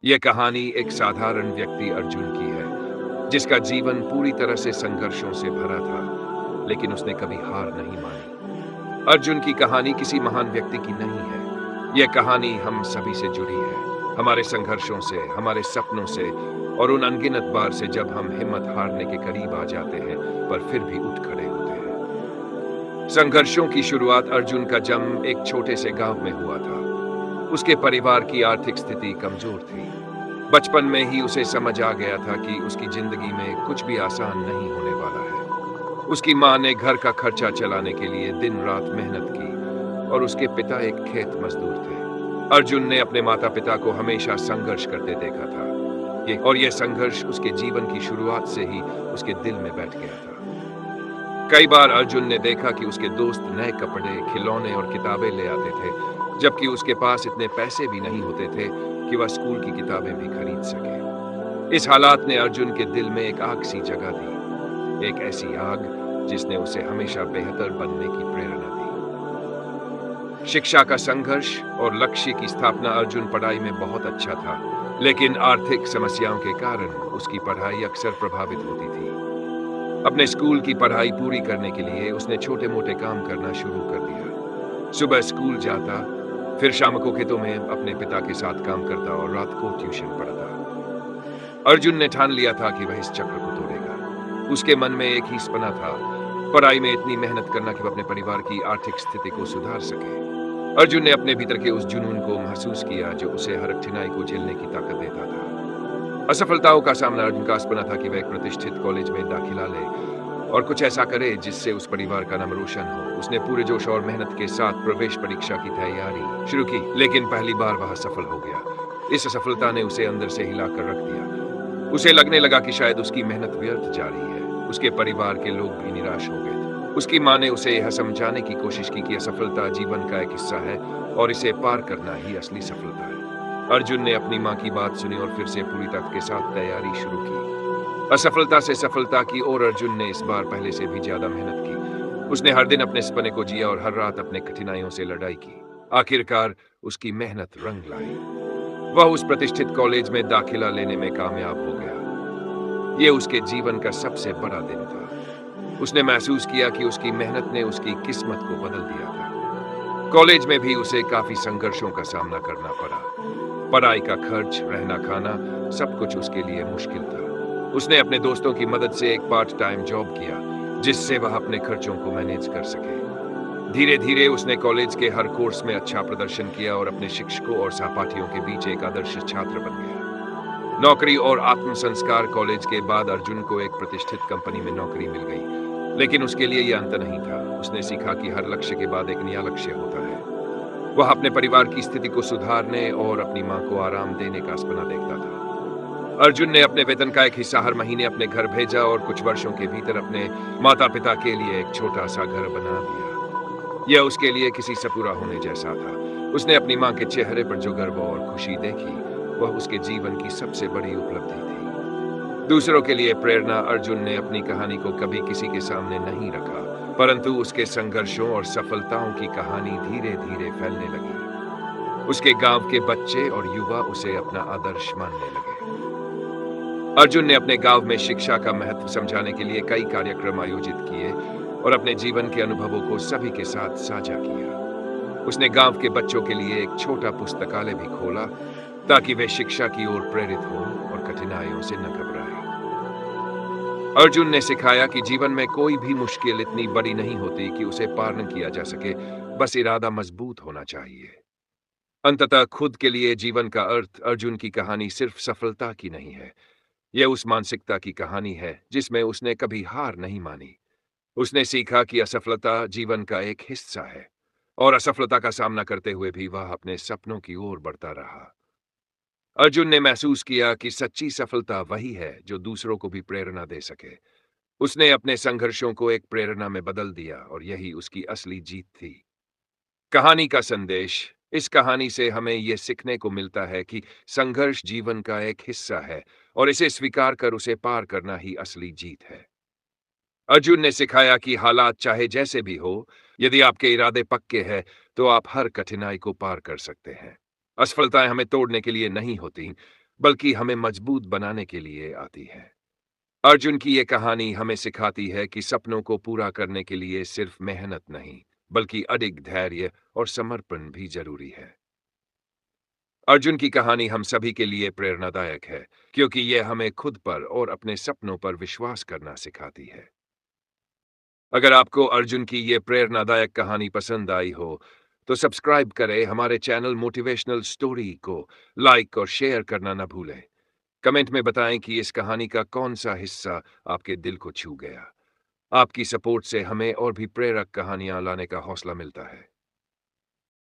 यह कहानी एक साधारण व्यक्ति अर्जुन की है, जिसका जीवन पूरी तरह से संघर्षों से भरा था, लेकिन उसने कभी हार नहीं मानी। अर्जुन की कहानी किसी महान व्यक्ति की नहीं है। यह कहानी हम सभी से जुड़ी है, हमारे संघर्षों से, हमारे सपनों से और उन अनगिनत बार से जब हम हिम्मत हारने के करीब आ जाते हैं, पर फिर भी उठ खड़े होते हैं। संघर्षों की शुरुआत अर्जुन का जन्म एक छोटे से गांव में हुआ था। उसके परिवार की आर्थिक स्थिति कमजोर थी। बचपन में ही उसे समझ आ गया था कि उसकी जिंदगी में कुछ भी आसान नहीं होने वाला है। उसकी मां ने घर का खर्चा चलाने के लिए दिन रात मेहनत की और उसके पिता एक खेत मजदूर थे। अर्जुन ने अपने माता पिता को हमेशा संघर्ष करते देखा था। यह संघर्ष उसके जीवन की शुरुआत से ही उसके दिल में बैठ गया था। कई बार अर्जुन ने देखा कि उसके दोस्त नए कपड़े, खिलौने और किताबें ले आते थे, जबकि उसके पास इतने पैसे भी नहीं होते थे कि वह स्कूल की किताबें भी खरीद सके। इस हालात ने अर्जुन के दिल में एक आग सी जगा दी, एक ऐसी आग जिसने उसे हमेशा बेहतर बनने की प्रेरणा दी। शिक्षा का संघर्ष और लक्ष्य की स्थापना। अर्जुन पढ़ाई में बहुत अच्छा था, लेकिन आर्थिक समस्याओं के कारण उसकी पढ़ाई अक्सर प्रभावित होती थी। अपने स्कूल की पढ़ाई पूरी करने के लिए उसने छोटे-मोटे काम करना शुरू कर दिया। सुबह स्कूल जाता, फिर शाम को खेतों में अपने पिता के साथ काम करता और रात को ट्यूशन पढ़ता। अर्जुन ने ठान लिया था कि वह इस चक्र को तोड़ेगा। उसके मन में एक ही सपना था, पढ़ाई में इतनी मेहनत करना कि वह अपने परिवार की आर्थिक स्थिति को सुधार सके। अर्जुन ने अपने भीतर के उस जुनून को महसूस किया जो उसे हर कठिनाई को झेलने की ताकत देता था। असफलताओं का सामना। अर्जुन का सपना था कि वह एक प्रतिष्ठित कॉलेज में दाखिला ले और कुछ ऐसा करे जिससे उस परिवार का नाम रोशन हो। उसने पूरे जोश और मेहनत के साथ प्रवेश परीक्षा की तैयारी शुरू की, लेकिन पहली बार वह असफल हो गया। इस असफलता ने उसे अंदर से हिलाकर रख दिया। उसे लगने लगा कि शायद उसकी मेहनत व्यर्थ जा रही है। उसके परिवार के लोग भी निराश हो गए थे। उसकी मां ने उसे यह समझाने की कोशिश की कि असफलता जीवन का एक हिस्सा है और इसे पार करना ही असली सफलता है। अर्जुन ने अपनी मां की बात सुनी और फिर से पूरी ताकत के साथ तैयारी शुरू की। असफलता से सफलता की ओर अर्जुन ने इस बार पहले से भी ज्यादा मेहनत की। उसने हर दिन अपने सपने को जिया और हर रात अपने कठिनाइयों से लड़ाई की। आखिरकार उसकी मेहनत रंग लाई। वह उस प्रतिष्ठित कॉलेज में दाखिला लेने में कामयाब हो गया। यह उसके जीवन का सबसे बड़ा दिन था। उसने महसूस किया कि उसकी मेहनत ने उसकी किस्मत को बदल दिया था। कॉलेज में भी उसे काफी संघर्षों का सामना करना पड़ा। पढ़ाई का खर्च, रहना खाना, सब कुछ उसके लिए मुश्किल था। उसने अपने दोस्तों की मदद से एक पार्ट टाइम जॉब किया, जिससे वह अपने खर्चों को मैनेज कर सके। धीरे धीरे उसने कॉलेज के हर कोर्स में अच्छा प्रदर्शन किया और अपने शिक्षकों और सहपाठियों के बीच एक आदर्श छात्र बन गया। नौकरी और आत्म संस्कार। कॉलेज के बाद अर्जुन को एक प्रतिष्ठित कंपनी में नौकरी मिल गई, लेकिन उसके लिए यह अंत नहीं था। उसने सीखा कि हर लक्ष्य के बाद एक नया लक्ष्य होता है। वह अपने परिवार की स्थिति को सुधारने और अपनी मां को आराम देने का सपना देखता था। अर्जुन ने अपने वेतन का एक हिस्सा हर महीने अपने घर भेजा और कुछ वर्षों के भीतर अपने माता पिता के लिए एक छोटा सा घर बना दिया। यह उसके लिए किसी से पूरा होने जैसा था। उसने अपनी मां के चेहरे पर जो गर्व और खुशी देखी, वह उसके जीवन की सबसे बड़ी उपलब्धि थी। दूसरों के लिए प्रेरणा। अर्जुन ने अपनी कहानी को कभी किसी के सामने नहीं रखा, परंतु उसके संघर्षों और सफलताओं की कहानी धीरे धीरे फैलने लगी। उसके गांव के बच्चे और युवा उसे अपना आदर्श मानने लगे। अर्जुन ने अपने गांव में शिक्षा का महत्व समझाने के लिए कई कार्यक्रम आयोजित किए और अपने जीवन के अनुभवों को सभी के साथ साझा किया। उसने गांव के बच्चों के लिए एक छोटा पुस्तकालय भी खोला, ताकि वे शिक्षा की ओर प्रेरित हों और कठिनाइयों से न घबराएं। अर्जुन ने सिखाया कि जीवन में कोई भी मुश्किल इतनी बड़ी नहीं होती कि उसे पार न किया जा सके, बस इरादा मजबूत होना चाहिए। अंततः खुद के लिए जीवन का अर्थ। अर्जुन की कहानी सिर्फ सफलता की नहीं है, यह उस मानसिकता की कहानी है जिसमें उसने कभी हार नहीं मानी। उसने सीखा कि असफलता जीवन का एक हिस्सा है और असफलता का सामना करते हुए भी वह अपने सपनों की ओर बढ़ता रहा। अर्जुन ने महसूस किया कि सच्ची सफलता वही है जो दूसरों को भी प्रेरणा दे सके। उसने अपने संघर्षों को एक प्रेरणा में बदल दिया और यही उसकी असली जीत थी। कहानी का संदेश। इस कहानी से हमें यह सीखने को मिलता है कि संघर्ष जीवन का एक हिस्सा है और इसे स्वीकार कर उसे पार करना ही असली जीत है। अर्जुन ने सिखाया कि हालात चाहे जैसे भी हो, यदि आपके इरादे पक्के हैं, तो आप हर कठिनाई को पार कर सकते हैं। असफलताएं हमें तोड़ने के लिए नहीं होती, बल्कि हमें मजबूत बनाने के लिए आती है। अर्जुन की ये कहानी हमें सिखाती है कि सपनों को पूरा करने के लिए सिर्फ मेहनत नहीं, बल्कि अडिग धैर्य और समर्पण भी जरूरी है। अर्जुन की कहानी हम सभी के लिए प्रेरणादायक है, क्योंकि यह हमें खुद पर और अपने सपनों पर विश्वास करना सिखाती है। अगर आपको अर्जुन की ये प्रेरणादायक कहानी पसंद आई हो, तो सब्सक्राइब करें हमारे चैनल मोटिवेशनल स्टोरी को, लाइक और शेयर करना न भूलें। कमेंट में बताएं कि इस कहानी का कौन सा हिस्सा आपके दिल को छू गया। आपकी सपोर्ट से हमें और भी प्रेरक कहानियां लाने का हौसला मिलता है।